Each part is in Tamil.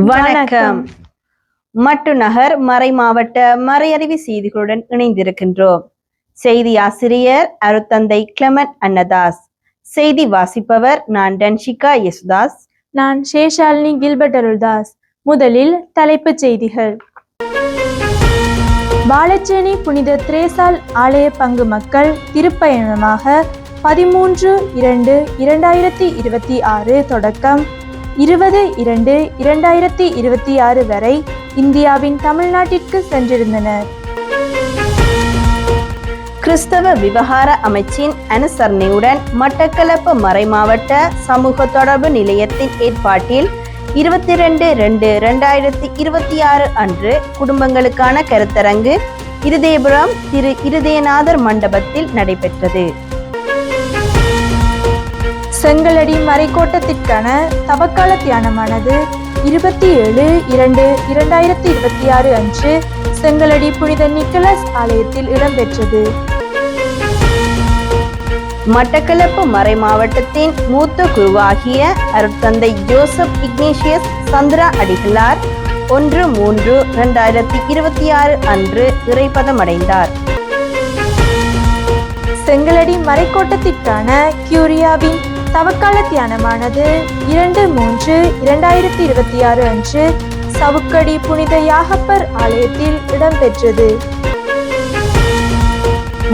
வணக்கம். மட்டுநகர் மறைமாவட்ட மறையறிவு செய்திகளுடன் இணைந்திருக்கின்றோம். செய்தி ஆசிரியர் அருத்தந்தை கிளமட் அன்னதாஸ். செய்தி வாசிப்பவர் நான் டன்ஷிகா யசுதாஸ். நான் சேஷாலினி கில்பர்ட் அருள்தாஸ். முதலில் தலைப்புச் செய்திகள். வாழைச்சேனை புனித திரேசால் ஆலய பங்கு மக்கள் திருப்பயணமாக 13/2/2026 தொடக்கம் 20/2/2026 வரை இந்தியாவின் தமிழ்நாட்டிற்கு சென்றிருந்தனர். கிறிஸ்தவ விவகார அமைச்சின் அனுசரணையுடன் மட்டக்களப்பு மறைமாவட்ட சமூக தொடர்பு நிலையத்தின் ஏற்பாட்டில் 22/2/2026 அன்று குடும்பங்களுக்கான கருத்தரங்கு இருதயபுரம் திரு இருதயநாதர் மண்டபத்தில் நடைபெற்றது. செங்கலடி மறைக்கோட்டத்திற்கான தவக்கால தியானமானது 27/2/2026 அன்று செங்கலடி புனித நிக்கலஸ் ஆலயத்தில் இடம்பெற்றது. மட்டக்களப்பு மறை மாவட்டத்தின் மூத்த குருவாகிய அருட்தந்தை ஜோசப் இக்னேஷியஸ் சந்திரா அடிகளார் 1/3/2026 அன்று இறைப்பதமடைந்தார். செங்கலடி மறைக்கோட்டத்திற்கான கியூரியாவின் தவக்கால தியானமானது 2/3/2026 அன்று சவுக்கடி புனித யாகப்பர் ஆலயத்தில் இடம்பெற்றது.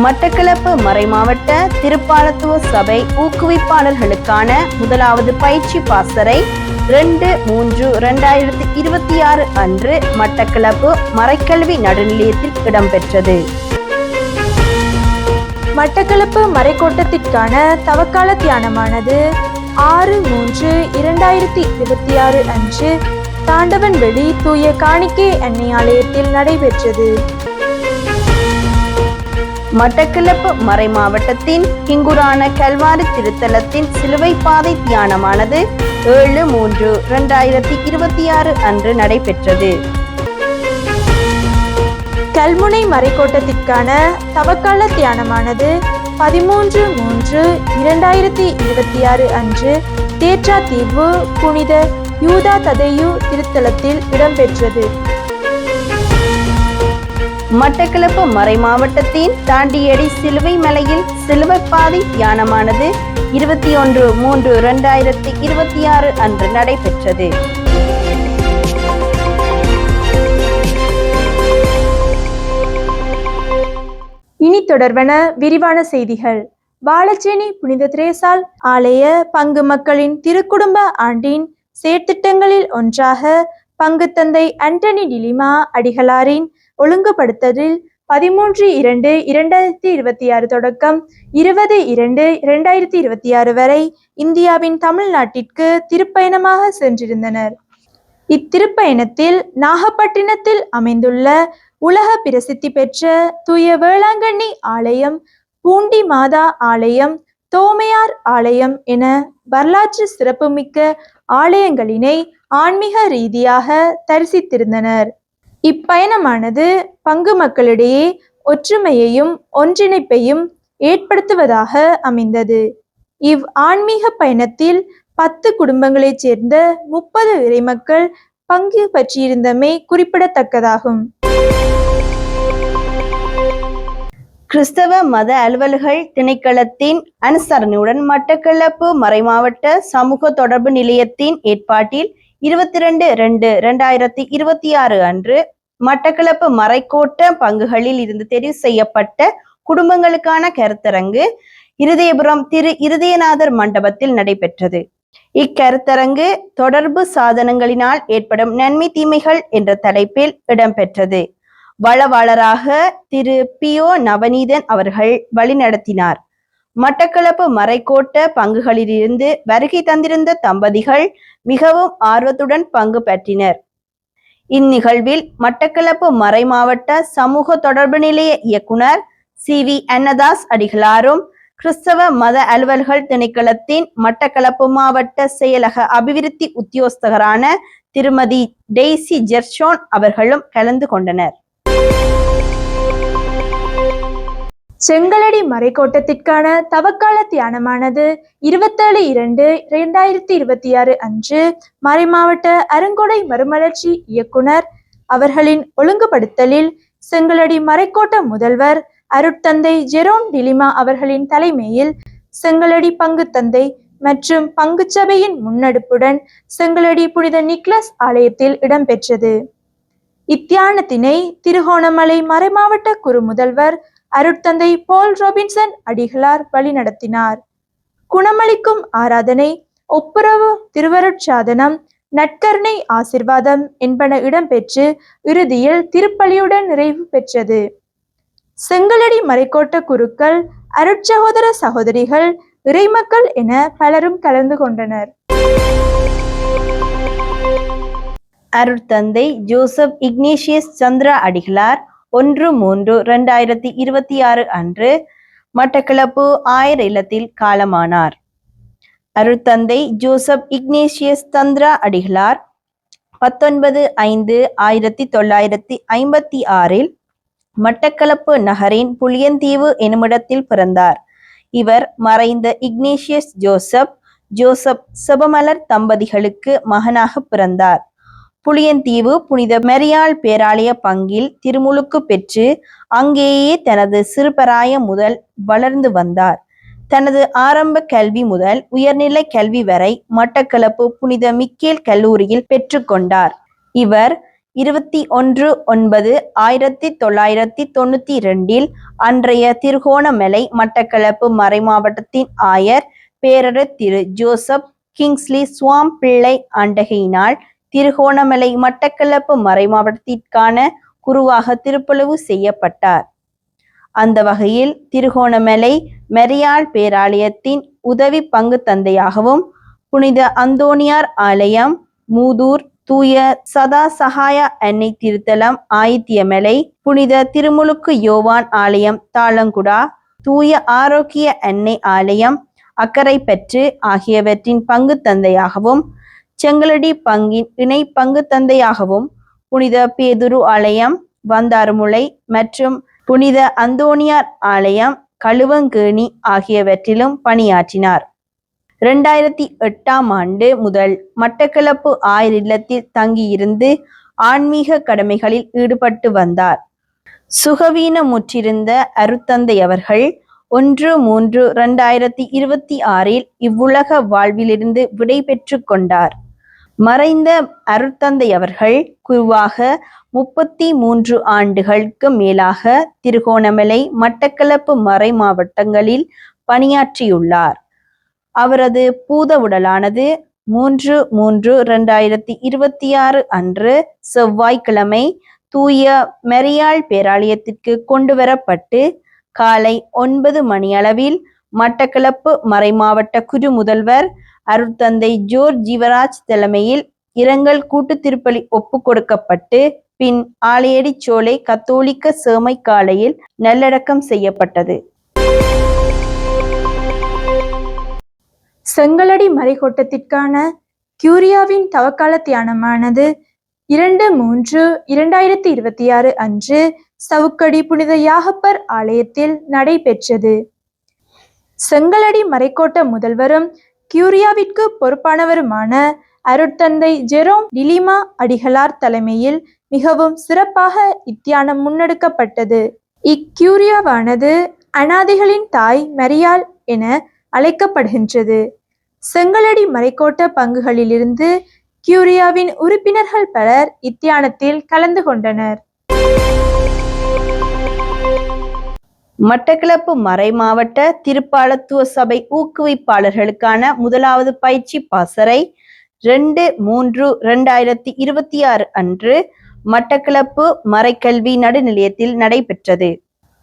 மட்டக்களப்பு மறைமாவட்ட திருப்பாலத்துவ சபை ஊக்குவிப்பாளர்களுக்கான முதலாவது பயிற்சி பாசறை 2/3/2026 அன்று மட்டக்களப்பு மறைக்கல்வி நடுநிலையத்தில் இடம்பெற்றது. மட்டக்களப்பு மறைக்கோட்டத்திற்கான தவக்கால தியானமானது 6/3/2026 அன்று தாண்டவன்வெளி தூய காணிக்கை அன்னை ஆலயத்தில் நடைபெற்றது. மட்டக்களப்பு மறை மாவட்டத்தின் கிங்குரான கல்வாரி திருத்தலத்தின் சிலுவை பாதை தியானமானது 7/3/2026 அன்று நடைபெற்றது. கல்முனை மறைக்கோட்டத்திற்கான தவக்கால தியானமானது 13/3/2026 அன்று தேற்றா தீவு புனித யூதா ததையு திருத்தலத்தில் இடம்பெற்றது. மட்டக்களப்பு மறை மாவட்டத்தின் தாண்டியடி சிலுவை மலையில் சிலுவை பாதை தியானமானது 21/3/2026 அன்று நடைபெற்றது. இனி தொடர்வன விரிவான செய்திகள். வாழைச்சேனை புனித திரேசால் ஆலய பங்கு மக்களின் திருக்குடும்ப ஆண்டின் செயற்திட்டங்களில் ஒன்றாக பங்கு தந்தை அண்டனி டிலிமா அடிகளாரின் ஒழுங்குபடுத்தலில் 13/2/2026 தொடக்கம் 20/2/2026 வரை இந்தியாவின் தமிழ்நாட்டிற்கு திருப்பயணமாக சென்றிருந்தனர். இத்திருப்பயணத்தில் நாகப்பட்டினத்தில் அமைந்துள்ள உலக பிரசித்தி பெற்ற தூய வேளாங்கண்ணி ஆலயம், பூண்டி மாதா ஆலயம், தோமையார் ஆலயம் என வரலாற்று சிறப்புமிக்க ஆலயங்களினை ஆன்மீக ரீதியாக தரிசித்திருந்தனர். இப்பயணமானது பங்கு மக்களிடையே ஒற்றுமையையும் ஒன்றிணைப்பையும் ஏற்படுத்துவதாக அமைந்தது. இவ் ஆன்மீக பயணத்தில் 10 குடும்பங்களைச் சேர்ந்த 30 இறைமக்கள் பங்கு பற்றியிருந்தமை குறிப்பிடத்தக்கதாகும். கிறிஸ்தவ மத அலுவல்கள் திணைக்களத்தின் அனுசரணையுடன் மட்டக்களப்பு மறைமாவட்ட சமூக தொடர்பு நிலையத்தின் ஏற்பாட்டில் 22/2/2026 அன்று மட்டக்களப்பு மறைக்கோட்ட பங்குகளில் இருந்து தெரிவு செய்யப்பட்ட குடும்பங்களுக்கான கருத்தரங்கு இருதயபுரம் திரு இருதயநாதர் மண்டபத்தில் நடைபெற்றது. இக்கருத்தரங்கு தொடர்பு சாதனங்களினால் ஏற்படும் நன்மை தீமைகள் என்ற தலைப்பில் இடம்பெற்றது. வளவாளராக திரு பியோ நவநீதன் அவர்கள் வழிநடத்தினார். மட்டக்களப்பு மறைக்கோட்ட பங்குகளிலிருந்து வருகை தந்திருந்த தம்பதிகள் மிகவும் ஆர்வத்துடன் பங்கு பற்றினர். இந்நிகழ்வில் மட்டக்களப்பு மறை மாவட்ட சமூக தொடர்பு நிலைய இயக்குனர் CV அன்னதாஸ் அடிகளாரும் கிறிஸ்தவ மத அலுவல்கள் திணைக்களத்தின் மட்டக்களப்பு மாவட்ட செயலக அபிவிருத்தி உத்தியோகஸ்தரான திருமதி டெய்சி ஜெர்ஷோன் அவர்களும் கலந்து கொண்டனர். செங்கலடி மறைக்கோட்டத்திற்கான தவக்கால தியானமானது 27/2/2026 அன்று மறைமாவட்ட அருங்கொடை மறுமலர்ச்சி இயக்குனர் அவர்களின் ஒழுங்குபடுத்தலில் செங்கலடி மறைக்கோட்ட முதல்வர் அருட்தந்தை ஜெரோம் டிலிமா அவர்களின் தலைமையில் செங்கலடி பங்கு தந்தை மற்றும் பங்குச்சபையின் முன்னெடுப்புடன் செங்கலடி புனித நிக்லஸ் ஆலயத்தில் இடம்பெற்றது. இத்தியானத்தினை திருகோணமலை மறைமாவட்ட குரு முதல்வர் அருட்தந்தை பால் ராபின்சன் அடிகளார் வழிநடத்தினார். குணமளிக்கும் ஆராதனை, ஒப்புரவு திருவருட்சாதனம், நற்கருணை ஆசிர்வாதம் என்பன இடம்பெற்று இறுதியில் திருப்பலியுடன் நிறைவு பெற்றது. செங்கலடி மறைக்கோட்ட குருக்கள், அருட்சகோதர சகோதரிகள், இறைமக்கள் என பலரும் கலந்து கொண்டனர். அருட்தந்தை ஜோசப் இக்னேசியஸ் சந்திரா அடிகளார் 1/3/2026 அன்று மட்டக்களப்பு ஆயர் இல்லத்தில் காலமானார். அருட்தந்தை ஜோசப் இக்னேசியஸ் சந்திரா அடிகளார் 19/5/1956 மட்டக்களப்பு நகரின் புளியந்தீவு எனுமிடத்தில் பிறந்தார். இவர் மறைந்த இக்னேசியஸ் ஜோசப் செபமலர் தம்பதிகளுக்கு மகனாக பிறந்தார். புளியந்தீவு புனித மரியாள் பேராலய பங்கில் திருமுழுக்கு பெற்று அங்கேயே தனது சிறுபிராயம் முதல் வளர்ந்து வந்தார். தனது ஆரம்ப கல்வி முதல் உயர்நிலை கல்வி வரை மட்டக்களப்பு புனித மிக்கேல் கல்லூரியில் பெற்றுக்கொண்டார். இவர் 21/9/1992 அன்றைய திருகோணமலை மட்டக்களப்பு மறைமாவட்டத்தின் ஆயர் பேரர் திரு ஜோசப் கிங்ஸ்லி சுவாம் பிள்ளை ஆண்டகையினால் திருகோணமலை மட்டக்களப்பு மறைமாவட்டத்திற்கான குருவாக திருப்பொழிவு செய்யப்பட்டார். அந்த வகையில் திருகோணமலை மரியாள் பேராலயத்தின் உதவி பங்கு தந்தையாகவும், புனித அந்தோணியார் ஆலயம், மூதூர் தூய சதா சகாய அன்னை திருத்தலம் ஆயித்தியமலை, புனித திருமுழுக்கு யோவான் ஆலயம் தாளங்குடா, தூய ஆரோக்கிய அன்னை ஆலயம் அக்கரைப்பற்று ஆகியவற்றின் பங்கு தந்தையாகவும், செங்கலடி பங்கின் இணை பங்கு தந்தையாகவும், புனித பேதுரு ஆலயம் வந்தாறுமுலை மற்றும் புனித அந்தோணியார் ஆலயம் கழுவங்கேணி ஆகியவற்றிலும் பணியாற்றினார். 2008 முதல் மட்டக்களப்பு ஆயர் இல்லத்தில் தங்கியிருந்து ஆன்மீக கடமைகளில் ஈடுபட்டு வந்தார். சுகவீனமுற்றிருந்த அருட்தந்தை அவர்கள் 1/3/2026 இவ்வுலக வாழ்விலிருந்து விடை பெற்று கொண்டார். மறைந்த அருட்தந்தை அவர்கள் குருவாக 33 ஆண்டுகளுக்கு மேலாக திருகோணமலை மட்டக்களப்பு மறை மாவட்டங்களில் பணியாற்றியுள்ளார். அவரது பூத உடலானது 3/3/2026 அன்று செவ்வாய்க்கிழமை தூய மரியாள் பேராலயத்திற்கு கொண்டுவரப்பட்டு காலை 9 மணியளவில் மட்டக்களப்பு மறைமாவட்ட குரு முதல்வர் அருட்தந்தை ஜோர்ஜ் ஜீவராஜ் தலைமையில் இரங்கல் கூட்டு திருப்பலி ஒப்பு கொடுக்கப்பட்டு பின் ஆலையடிச்சோலை கத்தோலிக்க சேமை காலையில் நல்லடக்கம் செய்யப்பட்டது. செங்கலடி மறைக்கோட்டத்திற்கான கியூரியாவின் தவக்கால தியானமானது 2/3/2026 அன்று சவுக்கடி புனித யாகப்பர் ஆலயத்தில் நடைபெற்றது. செங்கலடி மறைக்கோட்ட முதல்வரும் கியூரியாவிற்கு பொறுப்பானவருமான அருட்தந்தை ஜெரோம் டிலிமா அடிகளார் தலைமையில் மிகவும் சிறப்பாக இத்தியானம் முன்னெடுக்கப்பட்டது. இக்கியூரியாவானது அனாதைகளின் தாய் மரியாள் என அழைக்கப்படுகின்றது. செங்கலடி மறைக்கோட்ட பங்குகளிலிருந்து கியூரியாவின் உறுப்பினர்கள் பலர் இத்தியானத்தில் கலந்து கொண்டனர். மட்டக்களப்பு மறை மாவட்ட திருப்பாலத்துவ சபை ஊக்குவிப்பாளர்களுக்கான முதலாவது பயிற்சி பாசறை 2/3/2026 அன்று மட்டக்களப்பு மறைக்கல்வி நடுநிலையத்தில் நடைபெற்றது.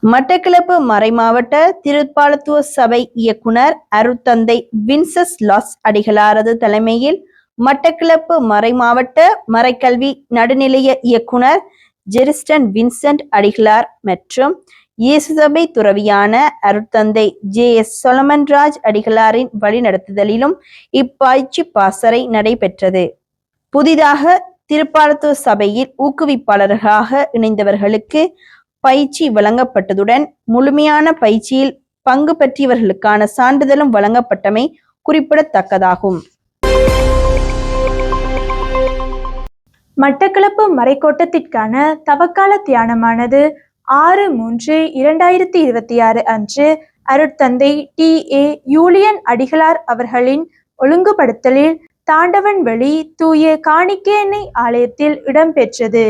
மட்டக்களப்பு மறைமாவட்ட திருப்பாலத்துவ சபை இயக்குனர் அருட்தந்தை வின்சஸ் லாஸ் அடிகளாரது தலைமையில் மட்டக்களப்பு மறைமாவட்ட மறைக்கல்வி நடுநிலைய இயக்குனர் ஜெரிஸ்டன் வின்சென்ட் அடிகளார் மற்றும் இயேசு சபை துறவியான அருட்தந்தை JS சொலமன்ராஜ் அடிகளாரின் வழிநடத்துதலிலும் இப்பயிற்சி பாசறை நடைபெற்றது. புதிதாக திருப்பாலத்துவ சபையில் ஊக்குவிப்பாளர்களாக இணைந்தவர்களுக்கு பயிற்சி வழங்கப்பட்டதுடன் முழுமையான பயிற்சியில் பங்கு பெற்றவர்களுக்கான சான்றிதழும் வழங்கப்பட்டமை குறிப்பிடத்தக்கதாகும். மட்டக்களப்பு மறைக்கோட்டத்திற்கான தவக்கால தியானமானது 6/3/2026 அன்று அருட்தந்தை TA யூலியன் அடிகளார் அவர்களின் ஒழுங்குபடுத்தலில் தாண்டவன்வெளி தூய காணிக்கை எண்ணெய் ஆலயத்தில் இடம்பெற்றது.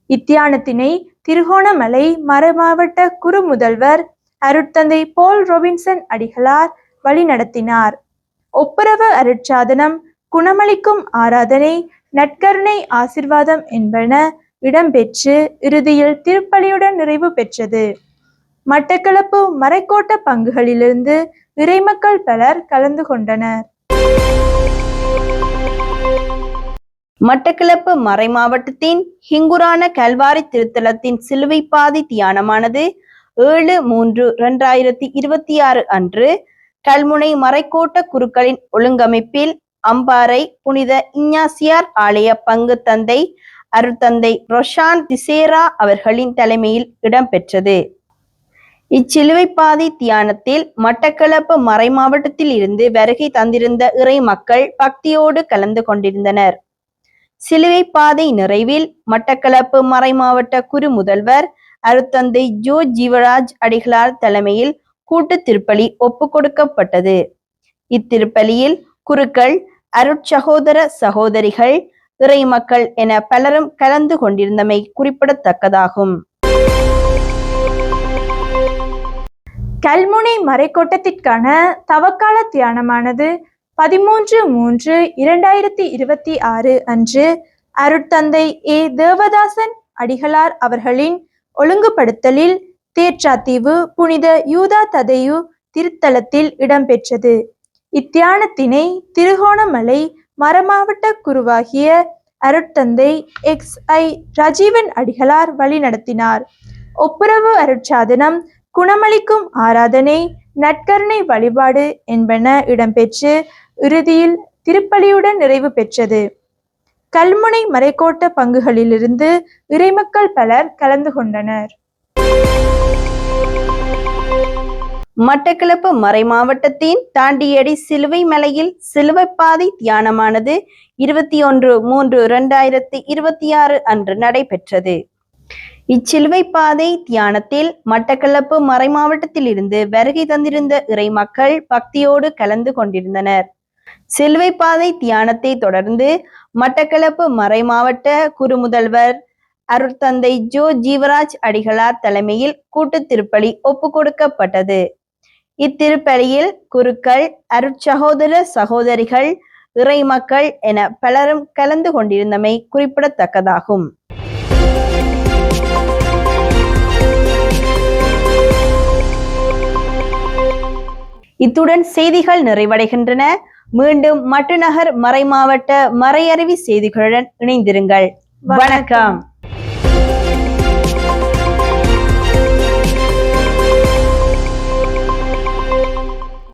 இத்தியானத்தினை திருகோணமலை மறைமாவட்ட குரு முதல்வர் அருட்தந்தை போல் ரொபின்சன் அடிகளார் வழிநடத்தினார். ஒப்புரவு அருட்சாதனம், குணமளிக்கும் ஆராதனை, நற்கருணை ஆசிர்வாதம் என்பன இடம்பெற்று இறுதியில் திருப்பலியுடன் நிறைவு பெற்றது. மட்டக்களப்பு மறைக்கோட்ட பங்குகளிலிருந்து இறைமக்கள் பலர் கலந்து கொண்டனர். மட்டக்களப்பு மறை மாவட்டத்தின் ஹிங்குரான கல்வாரி திருத்தலத்தின் சிலுவை பாதை தியானமானது 7/3/2026 அன்று கல்முனை மறைக்கோட்ட குருக்களின் ஒழுங்கமைப்பில் அம்பாறை புனித இஞ்ஞாசியார் ஆலய பங்கு தந்தை அருட்தந்தை ரொஷான் திசேரா அவர்களின் தலைமையில் இடம்பெற்றது. இச்சிலுவை பாதை தியானத்தில் மட்டக்களப்பு மறை மாவட்டத்தில் இருந்து வருகை தந்திருந்த இறை மக்கள் பக்தியோடு கலந்து கொண்டிருந்தனர். சிலுவை பாதை நிறைவில் மட்டக்களப்பு மறை மாவட்ட குரு முதல்வர் அருட்தந்தை ஜோ ஜீவராஜ் அடிகளார் தலைமையில் கூட்டு திருப்பலி ஒப்பு கொடுக்கப்பட்டது. இத்திருப்பலியில் குருக்கள், அருட்சகோதர சகோதரிகள், இறை மக்கள் என பலரும் கலந்து கொண்டிருந்தமை குறிப்பிடத்தக்கதாகும். கல்முனை மறைக்கோட்டத்திற்கான தவக்கால தியானமானது 13/3/2026 அன்று அருட்தந்தை தேவதாசன் அடிகளார் அவர்களின் ஒழுங்குபடுத்தலில் தேற்றாத்தீவு புனித யூதா ததையு திருத்தலத்தில் இடம்பெற்றது. இத்தியானத்தினை திருகோணமலை மறைமாவட்ட குருவாகிய அருட்தந்தை XI ரஜீவன் அடிகளார் வழிநடத்தினார். ஒப்புரவு அருட்சாதனம், குணமளிக்கும் ஆராதனை, நற்கருணை வழிபாடு என்பன இடம்பெற்று இறுதியில் திருப்பலியுடன் நிறைவு பெற்றது. கல்முனை மறைக்கோட்ட பங்குகளிலிருந்து இறைமக்கள் பலர் கலந்து கொண்டனர். மட்டக்களப்பு மறை மாவட்டத்தின் தாண்டியடி சிலுவை மலையில் சிலுவை பாதை தியானமானது 21/3/2026 அன்று நடைபெற்றது. இச்சிலுவை பாதை தியானத்தில் மட்டக்களப்பு மறை மாவட்டத்தில் இருந்து வருகை தந்திருந்த இறை மக்கள் பக்தியோடு கலந்து கொண்டிருந்தனர். சிலுவை பாதை தியானத்தை தொடர்ந்து மட்டக்களப்பு மறை மாவட்ட குரு முதல்வர் அருட்தந்தை ஜோ ஜீவராஜ் அடிகளார் தலைமையில் கூட்டு திருப்பலி ஒப்பு கொடுக்கப்பட்டது. இத்திருப்பலியில் குருக்கள், அருட்சகோதர சகோதரிகள், இறை மக்கள் என பலரும் கலந்து கொண்டிருந்தமை குறிப்பிடத்தக்கதாகும். இத்துடன் செய்திகள் நிறைவடைகின்றன. மீண்டும் மட்டுநகர் மறை மாவட்ட மறையறிவி செய்திகளுடன் இணைந்திருங்கள். வணக்கம்.